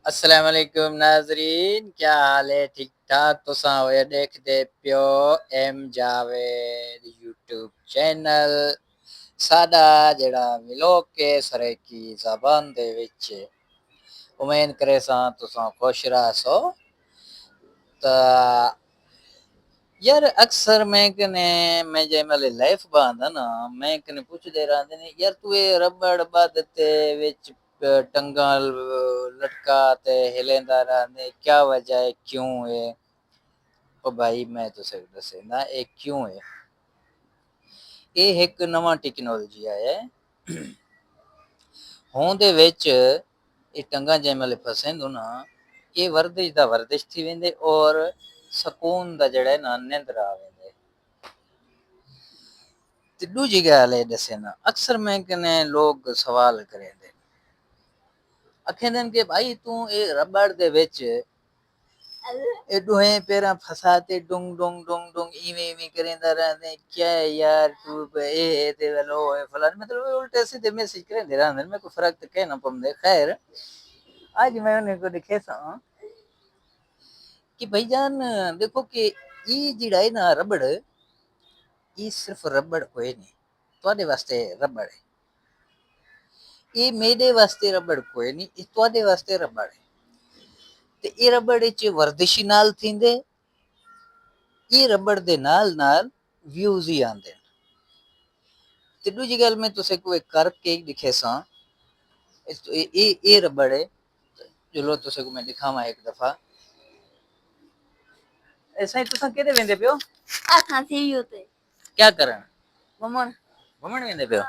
अस्सलाम वालेकुम नाजरीन, क्या हाल है? ठीक ठाक तुसां होए देखदे पियो एम जावेद यूट्यूब चैनल साडा जेड़ा विलोक के सरेकी ज़बान दे विच उम्मीद करे सां तुसां खुश रहो। ता यार अक्सर मैं जै मले लाइफ बांधा ना मैं कने पूछदे रहंदे ने यार तू ये रबड़ बद ते विच टंगा लटका ते हिलेंदा रहंदे क्या वजह है क्यों है? ओ भाई मैं तुसे दसेंदा ए क्यों है। ये एक नवा टेक्नोलॉजी आया है हों दे विच ये टंगा जै मले फसेंदो ना ये वर्दिश दा वर्दिश थी वेंदे और सुकून दा जड़ा है ना निंद्र आ वेंदे। ते दूजी गल है दसेना अक्सर मैं कने लोग सवाल करेंदे आखेंदे कि भाई तू ये रबड़ दे विच ए दुहे पैरा फसाते डुंग डुंग डुंग डुंग इवें इवें करेंदा रहंदे क्या है यार तू ए ते वेलो है फलान मतलब उल्टे सीधे मैसेज करेंदे रहंदे मैं को फर्क तो कह ना पमदे। खैर आज मैं उन्हें को दिखे सा कि भाईजान देखो कि ई जिड़ा है ना रबड़ ई सिर्फ रबड़ कोई नहीं ਤੁਹਾਡੇ ਵਾਸਤੇ रबड़ है। ਇਹ ਮੇਰੇ ਵਾਸਤੇ ਰਬੜ ਕੋਈ ਨਹੀਂ ਇਹ ਤੁਹਾਡੇ ਵਾਸਤੇ ਰਬੜ ਹੈ ਤੇ ਇਹ ਰਬੜ ਵਿੱਚ ਵਰਦਿਸ਼ ਨਾਲ ਥਿੰਦੇ ਇਹ ਰਬੜ ਦੇ ਨਾਲ ਨਾਲ ਵਿਊਜ਼ ਹੀ ਆਉਂਦੇ ਨੇ। ਤੇ ਦੂਜੀ ਗੱਲ ਮੈਂ ਤੁਸੀਂ ਕੋਈ ਕਰਕੇ ਦਿਖੇ ਸਾਂ ਇਹ ਰਬੜ है चलो तुसे को मैं दिखावा एक दफा ऐसा ही तुसा केदे वेंदे पियो हाँ सीवी होते क्या करन घुमन घुमन वेंदे पियो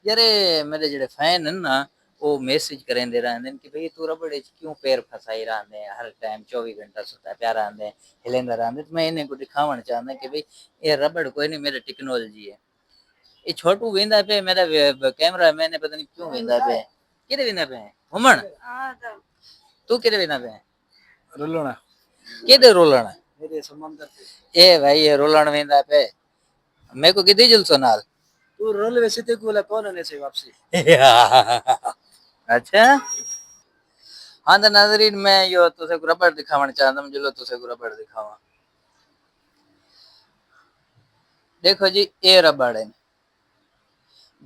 यारे मेरे जेड़े फैन हैं ना वो मैसेज करेंदे रहंदे कि भाई तू रबड़ च क्यों पैर फसाई रहंदे हर टाइम 24 घंटा सुता पिया रहंदे हिलेंदा रहंदे। तो मैं इन्हें को दिखावण चाहंदा कि भाई ये रबड़ कोई नहीं मेरी टेक्नोलॉजी है। ये छोटू वेंदा पे मेरा कैमरा मैंने पता नहीं क्यों वेंदा पे केदे वेंदा पे घुमन तू केदे वेंदा पे रुलना केदे रोलण मेरे समंदर पे ए भाई ये रोलण वेंदा पे मेरे को किदी जुलसो नाल तू रोल वैसे ते कोला कौन ने से वापसी अच्छा हाँ तो नाजरीन मैं यो तुसे को रबड़ दिखावण चाहंदम जिलो तुसे को रबड़ दिखावा। देखो जी ये रबड़ है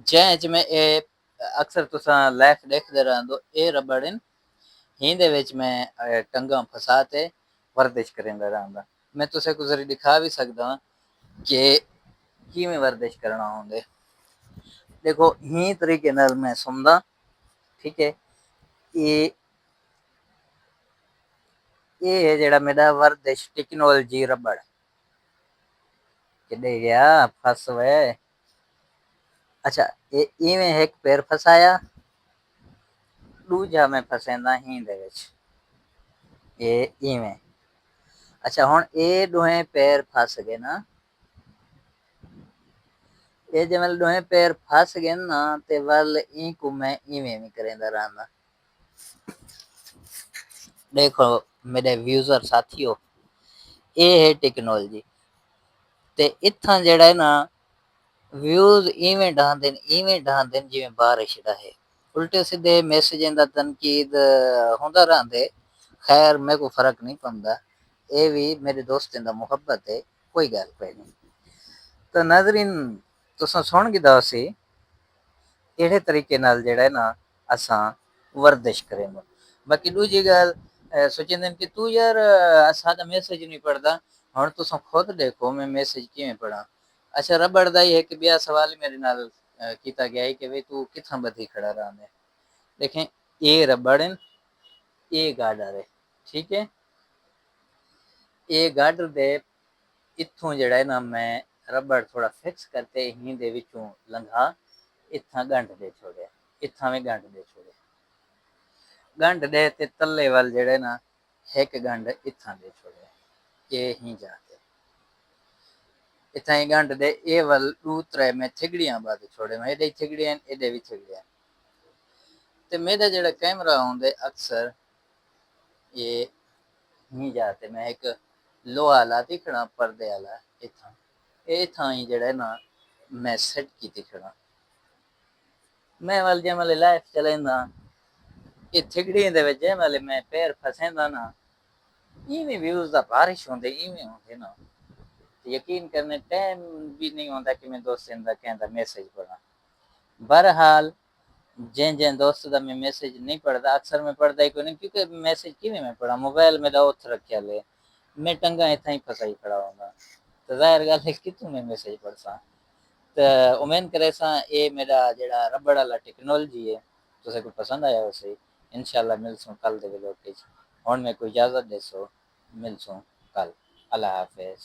जैच में ए अक्सर तुसा लाइफ देखदे रहंदो ए रबड़ है हिंदे विच मैं टंगा फसा ते वर्जिश करेंदा रहंदा। मैं तुसे को जरी दिखा भी सकदा कि किवें वर्जिश करना होंदे। देखो ही तरीके नाल मैं सुनदा ठीक है ये है जेड़ा मेरा वर्जिश टेक्नोलॉजी रबड़ किडे गया फस वे। अच्छा ये इवें एक पैर फसाया दूजा मैं फसेंदा हिंदे विच ये इवें। अच्छा हुण ये दोहे पैर फस गए ना ये जमल दोहे पैर फस गए ना ते वल ई को मैं इवें भी करेंदा रहंदा। देखो मेरे व्यूअर साथियों ये है टेक्नोलॉजी ते इत्थां जेड़ा है ना व्यूज इवें ढांदे जिवें बारिश दा है उल्टे सीधे मैसेजें दा तनकीद होंदा रहंदे। खैर मेरे को फर्क नहीं पड़ता ये भी मेरे दोस्तें दा मुहब्बत है कोई गल कोई नहीं। तो नाजरीन तुसां सुन गिदा सी एड़े तरीके नाल जेड़ा है ना असां वर्जिश करेंगे। बाकी दूजी गल सोचेंदे कि तू यार सादा मैसेज नहीं पढ़दा हुण तुसां खुद देखो मैं मैसेज किवें पढ़ा। अच्छा रबड़ दा ही एक बिया सवाल मेरे नाल कीता गया है कि भाई तू किथां बधी खड़ा रहंदे। देखें ये रबड़ है ये गाडर है ठीक है ये गाडर दे इत्थों जेड़ा है ना मैं रबड़ थोड़ा फिक्स करते ही दे विचों लंघा इत्थां गंढ दे छोड़े इत्थां में गंढ दे छोड़े गंढ दे ते तल्ले वाल जेड़े ना एक गंढ इत्थां दे छोड़े ये ही जाते इत्थां ही गंढ दे ए वाल दू त्रै मैं थिगड़ियां बाद छोड़े मैं एडे थिगड़ियां एडे भी थिगड़ियां ते मेरा जेड़ा कैमरा होंदे अक्सर ये ही जाते मैं एक लोहा ला दिखना पर्दे वाला इत्थां इत्थां ही जेड़ा ना मैं सेट की दिखना मैं वाल जमल लाइफ चलेंदा ये थिगड़ी दे विच वाले मैं पैर फसेंदा ना इवें व्यूज दा बारिश होंदे इवें होंदे ना यकीन करने टाइम भी नहीं होता कि मैं दोस्तें दा कहंदा मैसेज पढ़ा बहरहाल जैं जैं दोस्त दा मैं मैसेज नहीं पढ़दा अक्सर मैं पढ़दा ही कोई नहीं क्योंकि मैसेज किवें मैं पढ़ा मोबाइल मेरा उथ रखिया ले मैं टंगा इथां ही फसाई खड़ा होंदा तो जाहिर गल है कितों मैं मैसेज पढ़सा तो उम्मीद करे सा ये मेरा जेड़ा रबड़ वाला टेक्नोलॉजी है तुसे को पसंद आया वैसे इंशाल्लाह मिलसूं कल दे व्लॉग हुण मैं कोई इजाजत देसो मिलसूं कल अल्लाह हाफिज